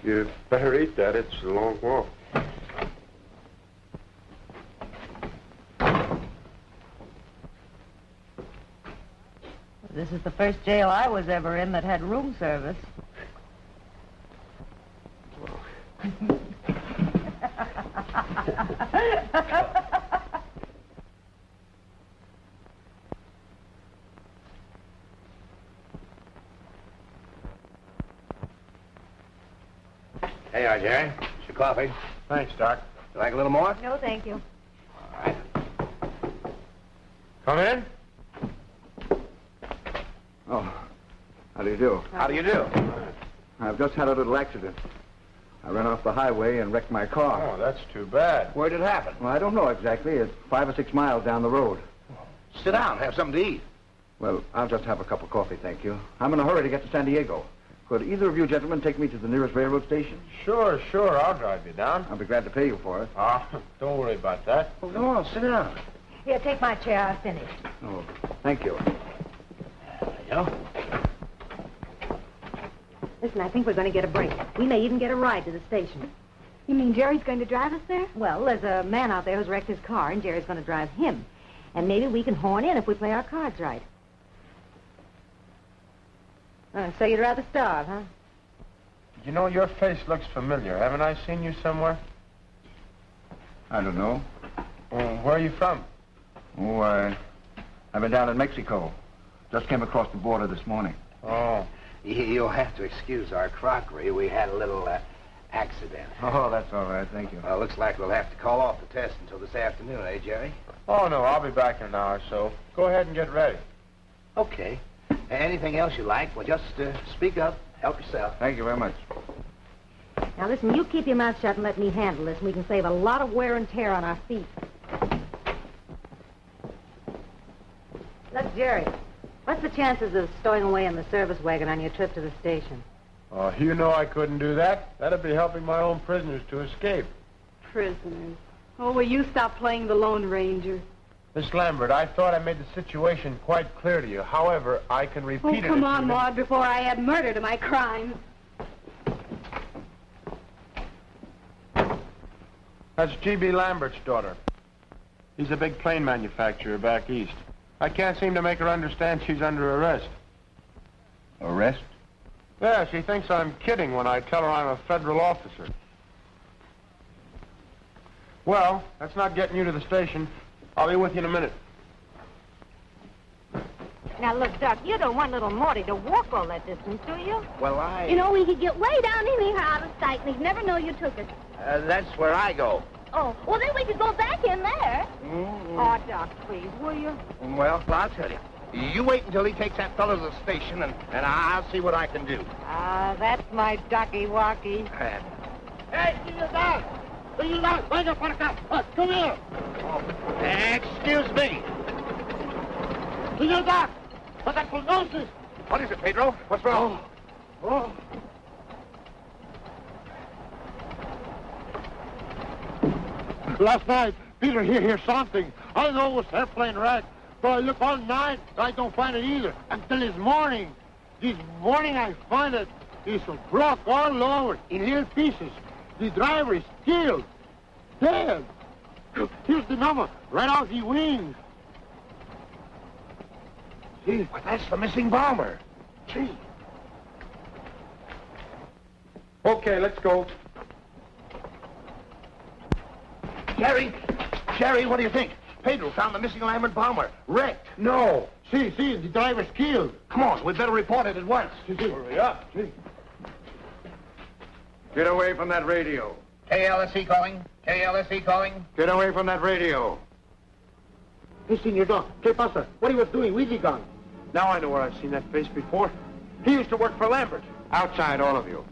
you better eat that. It's a long walk. This is the first jail I was ever in that had room service. Hey, Jerry. It's your coffee. Thanks, Doc. You like a little more? No, thank you. All right. Come in. Oh, how do you do? How do you do? I've just had a little accident. I ran off the highway and wrecked my car. Oh, that's too bad. Where did it happen? Well, I don't know exactly. It's 5 or 6 miles down the road. Sit down. Have something to eat. Well, I'll just have a cup of coffee, thank you. I'm in a hurry to get to San Diego. Could either of you gentlemen take me to the nearest railroad station? Sure. I'll drive you down. I'll be glad to pay you for it. Don't worry about that. Oh, come on, sit down. Here, take my chair. I've finished. Oh, thank you. There you go. Listen, I think we're going to get a break. We may even get a ride to the station. You mean Jerry's going to drive us there? Well, there's a man out there who's wrecked his car, and Jerry's going to drive him. And maybe we can horn in if we play our cards right. So you'd rather starve, huh? You know, your face looks familiar. Haven't I seen you somewhere? I don't know. Where are you from? Oh, I've been down in Mexico. Just came across the border this morning. Oh. You'll have to excuse our crockery. We had a little accident. Oh, that's all right, thank you. Looks like we'll have to call off the test until this afternoon, eh, Jerry? Oh, no, I'll be back in an hour or so. Go ahead and get ready. Okay. Anything else you like, well, just speak up. Help yourself. Thank you very much. Now, listen, you keep your mouth shut and let me handle this, and we can save a lot of wear and tear on our feet. Look, Jerry, what's the chances of stowing away in the service wagon on your trip to the station? Oh, you know I couldn't do that. That'd be helping my own prisoners to escape. Prisoners. Oh, will you stop playing the Lone Ranger? Miss Lambert, I thought I made the situation quite clear to you. However, I can repeat it. Oh, come if on, you- Maud, before I add murder to my crimes. That's G.B. Lambert's daughter. He's a big plane manufacturer back east. I can't seem to make her understand she's under arrest. Arrest? Yeah, she thinks I'm kidding when I tell her I'm a federal officer. Well, that's not getting you to the station. I'll be with you in a minute. Now, look, Doc, you don't want little Morty to walk all that distance, do you? Well, You know, we could get way down anyhow out of sight, and he'd never know you took it. that's where I go. Oh, well, then we could go back in there. Oh, Doc, please, will you? Well, I'll tell you. You wait until he takes that fellow to the station, and I'll see what I can do. That's my ducky-walkie. Hey, señor Doc! Señor Doc, venga para acá! Come here! Excuse me. Señor Doc! What that prognosis? What is it, Pedro? What's wrong? Oh. Last night, Peter hear something. I know it was airplane wreck, but I look all night. I don't find it either until this morning. This morning I find it. It's broke all over in little pieces. The driver is killed. Dead. Here's the number, right off the wing. See, well, that's the missing bomber. Gee. Okay, let's go. Jerry, what do you think? Pedro found the missing Lambert bomber. Wrecked. No. See, the driver's killed. Come on, we better report it at once. Hurry up. See. Get away from that radio. KLSE calling. KLSE calling. Get away from that radio. Hey, Senor Doc, ¿qué pasa? What he was doing with the gun? Now I know where I've seen that face before. He used to work for Lambert. Outside, all of you.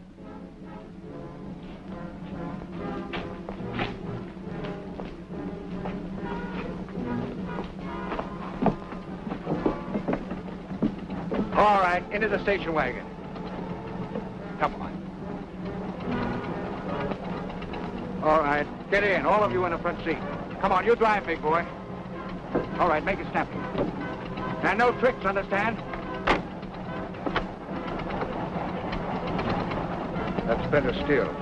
All right, into the station wagon. Come on. All right, get in, all of you in the front seat. Come on, you drive, big boy. All right, make it snappy. And no tricks, understand? That's better still.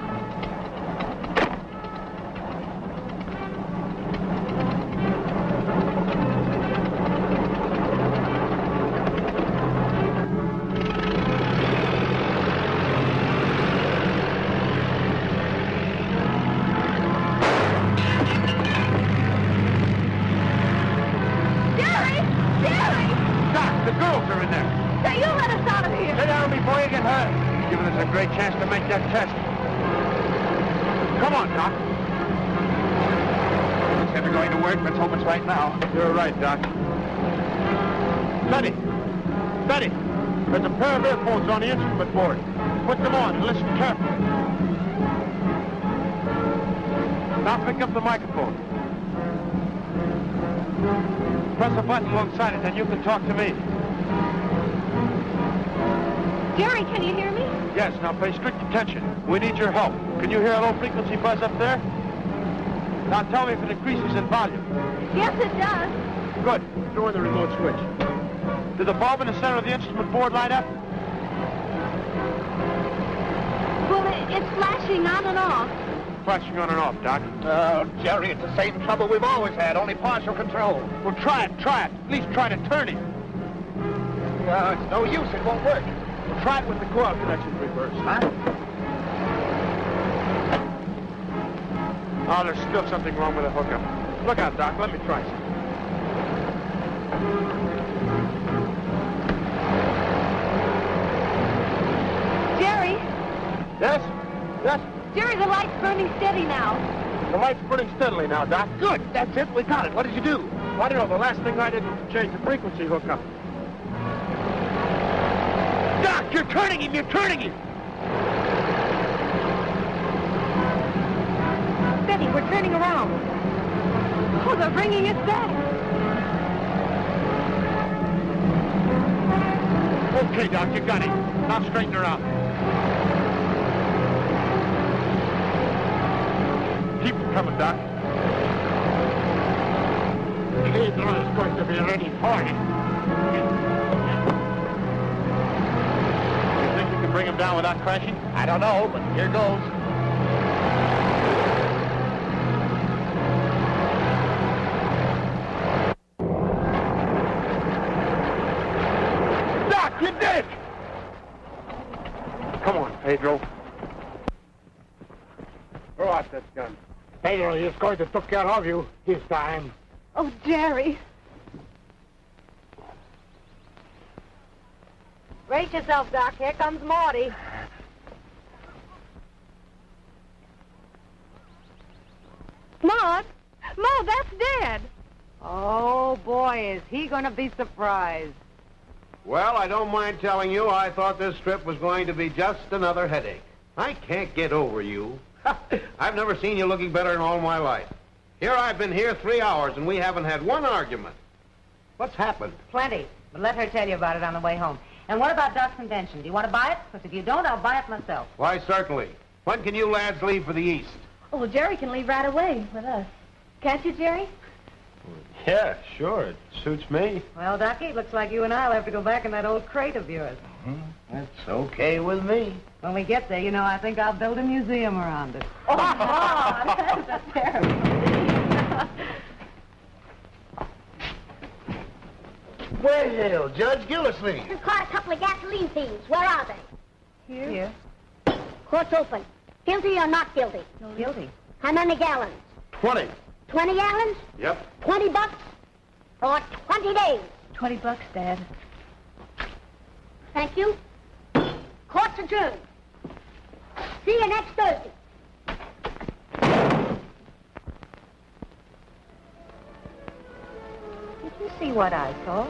You're right, Doc. Betty! There's a pair of earphones on the instrument board. Put them on and listen carefully. Now pick up the microphone. Press a button alongside it, and you can talk to me. Jerry, can you hear me? Yes, now pay strict attention. We need your help. Can you hear a low-frequency buzz up there? Now tell me if it increases in volume. Yes, it does. Good. Throw in the remote switch. Did the bulb in the center of the instrument board light up? Well, it's flashing on and off. Flashing on and off, Doc. Oh, Jerry, it's the same trouble we've always had, only partial control. Well, try it. At least try to turn it. It's no use, it won't work. Well, try it with the coil connection reversed. Huh? Oh, there's still something wrong with the hookup. Look out, Doc. Let me try some. Jerry? Yes? Jerry, the light's burning steady now. The light's burning steadily now, Doc. Good. That's it. We got it. What did you do? Well, I don't know. The last thing I did was to change the frequency hookup. Doc, you're turning him. Betty, we're turning around. Oh, they're bringing us back. Okay, Doc, you got it. Now straighten her out. Keep them coming, Doc. Pedro is going to be ready for it. You think you can bring him down without crashing? I don't know, but here goes. You did! Come on, Pedro. Throw out that gun. Pedro is going to take care of you this time. Oh, Jerry. Brace yourself, Doc. Here comes Morty. Maud, that's Dad. Oh, boy, is he going to be surprised. Well, I don't mind telling you, I thought this trip was going to be just another headache. I can't get over you. I've never seen you looking better in all my life. Here I've been here 3 hours, and we haven't had one argument. What's happened? Plenty. But let her tell you about it on the way home. And what about Doc's invention? Do you want to buy it? Because if you don't, I'll buy it myself. Why, certainly. When can you lads leave for the East? Oh, well, Jerry can leave right away with us. Can't you, Jerry? Yeah, sure. It suits me. Well, Doc, it looks like you and I'll have to go back in that old crate of yours. That's okay with me. When we get there, I think I'll build a museum around it. Oh, that's terrible. Well, Judge Gildersleeve. We caught a couple of gasoline thieves. Where are they? Here. Court's open. Guilty or not guilty? No, guilty. How many gallons? 20. 20 gallons? Yep. $20 or 20 days? $20, Dad. Thank you. Court's adjourned. See you next Thursday. Did you see what I saw?